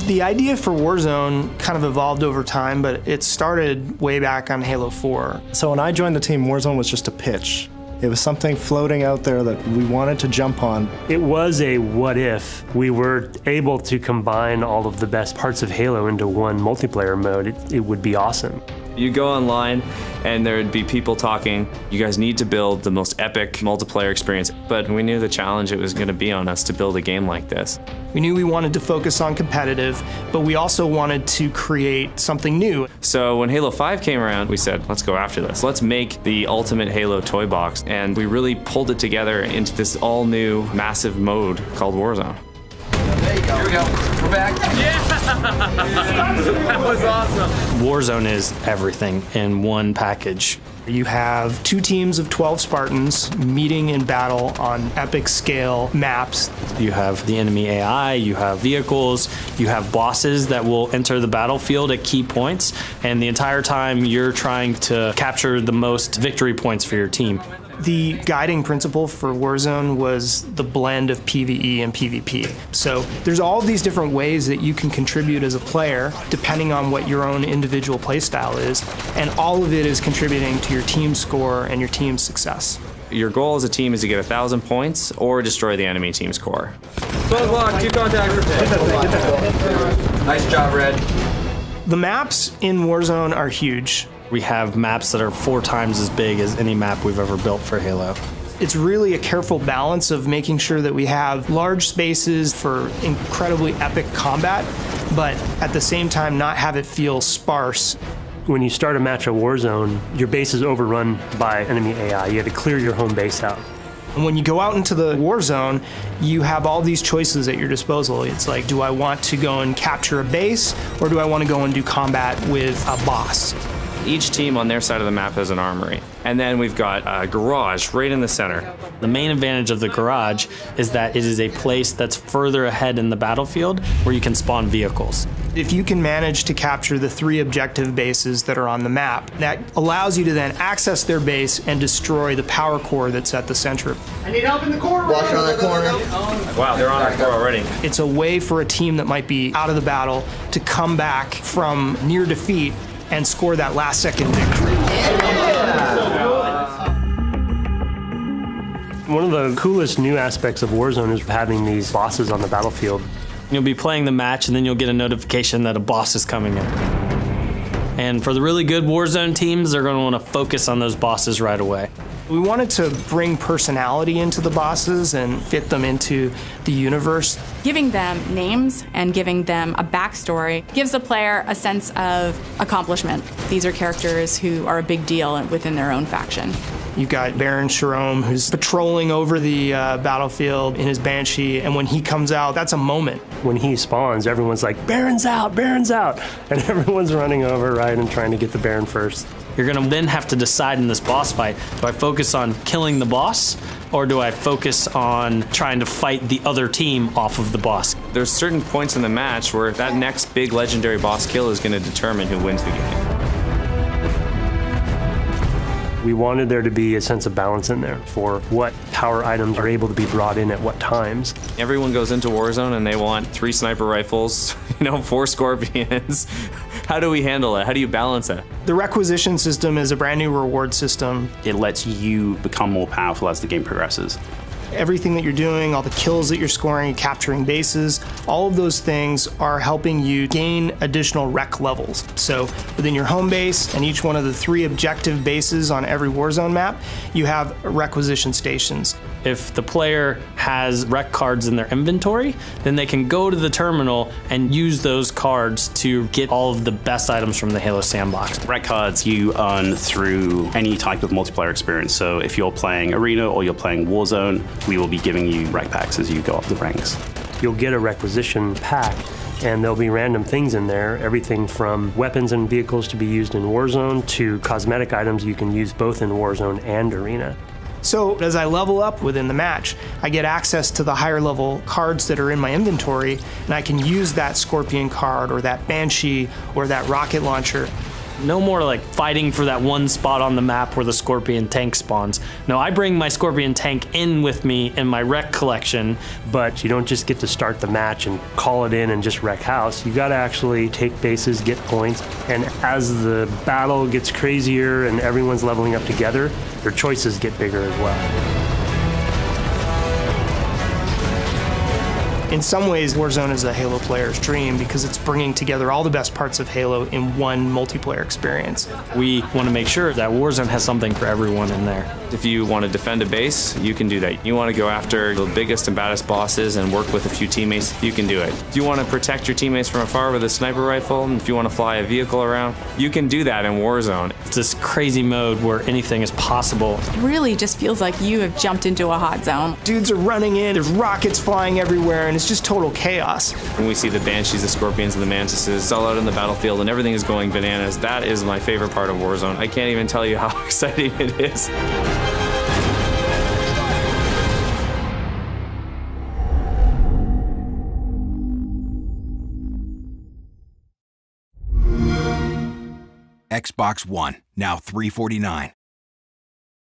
The idea for Warzone kind of evolved over time, but it started way back on Halo 4. So when I joined the team, Warzone was just a pitch. It was something floating out there that we wanted to jump on. It was a what if we were able to combine all of the best parts of Halo into one multiplayer mode. It would be awesome. You go online and there would be people talking, you guys need to build the most epic multiplayer experience. But we knew the challenge it was going to be on us to build a game like this. We knew we wanted to focus on competitive, but we also wanted to create something new. So when Halo 5 came around, we said, let's go after this. Let's make the ultimate Halo toy box. And we really pulled it together into this all new massive mode called Warzone. There you go. Here we go. We're back. Yeah! That was awesome. Warzone is everything in one package. You have 2 teams of 12 Spartans meeting in battle on epic scale maps. You have the enemy AI, you have vehicles, you have bosses that will enter the battlefield at key points, and the entire time you're trying to capture the most victory points for your team. The guiding principle for Warzone was the blend of PvE and PvP. So there's all these different ways that you can contribute as a player depending on what your own individual playstyle is, and all of it is contributing to your team's score and your team's success. Your goal as a team is to get 1,000 points or destroy the enemy team's core. Close lock, 2 contacts. Nice job, Red. The maps in Warzone are huge. We have maps that are 4 times as big as any map we've ever built for Halo. It's really a careful balance of making sure that we have large spaces for incredibly epic combat, but at the same time not have it feel sparse. When you start a match of Warzone, your base is overrun by enemy AI. You have to clear your home base out. And when you go out into the war zone, you have all these choices at your disposal. It's like, do I want to go and capture a base, or do I want to go and do combat with a boss? Each team on their side of the map has an armory. And then we've got a garage right in the center. The main advantage of the garage is that it is a place that's further ahead in the battlefield where you can spawn vehicles. If you can manage to capture the 3 objective bases that are on the map, that allows you to then access their base and destroy the power core that's at the center. I need help in the corner. Watch on that corner. Wow, they're on our core already. It's a way for a team that might be out of the battle to come back from near defeat and score that last second victory. One of the coolest new aspects of Warzone is having these bosses on the battlefield. You'll be playing the match and then you'll get a notification that a boss is coming in. And for the really good Warzone teams, they're going to want to focus on those bosses right away. We wanted to bring personality into the bosses and fit them into the universe. Giving them names and giving them a backstory gives the player a sense of accomplishment. These are characters who are a big deal within their own faction. You've got Baron Sharome, who's patrolling over the battlefield in his Banshee, and when he comes out, that's a moment. When he spawns, everyone's like, Baron's out, Baron's out! And everyone's running over, right, and trying to get the Baron first. You're going to then have to decide in this boss fight, do I focus on killing the boss, or do I focus on trying to fight the other team off of the boss? There's certain points in the match where that next big legendary boss kill is going to determine who wins the game. We wanted there to be a sense of balance in there for what power items are able to be brought in at what times. Everyone goes into Warzone and they want 3 sniper rifles, 4 scorpions. How do we handle that? How do you balance that? The requisition system is a brand new reward system. It lets you become more powerful as the game progresses. Everything that you're doing, all the kills that you're scoring, capturing bases, all of those things are helping you gain additional rec levels. So within your home base and each one of the 3 objective bases on every Warzone map, you have requisition stations. If the player has rec cards in their inventory, then they can go to the terminal and use those cards to get all of the best items from the Halo sandbox. Rec cards you earn through any type of multiplayer experience. So if you're playing Arena or you're playing Warzone, we will be giving you rec packs as you go up the ranks. You'll get a requisition pack, and there'll be random things in there, everything from weapons and vehicles to be used in Warzone to cosmetic items you can use both in Warzone and Arena. So as I level up within the match, I get access to the higher level cards that are in my inventory, and I can use that Scorpion card or that Banshee or that rocket launcher No more like fighting for that one spot on the map where the Scorpion tank spawns. No, I bring my Scorpion tank in with me in my wreck collection. But you don't just get to start the match and call it in and just wreck house. You got to actually take bases, get points, and as the battle gets crazier and everyone's leveling up together, your choices get bigger as well. In some ways, Warzone is a Halo player's dream because it's bringing together all the best parts of Halo in one multiplayer experience. We want to make sure that Warzone has something for everyone in there. If you want to defend a base, you can do that. You want to go after the biggest and baddest bosses and work with a few teammates, you can do it. If you want to protect your teammates from afar with a sniper rifle, and if you want to fly a vehicle around, you can do that in Warzone. It's this crazy mode where anything is possible. It really just feels like you have jumped into a hot zone. Dudes are running in, there's rockets flying everywhere, and it's just total chaos. When we see the Banshees, the Scorpions, and the Mantises all out in the battlefield and everything is going bananas, that is my favorite part of Warzone. I can't even tell you how exciting it is. Xbox One, now $349.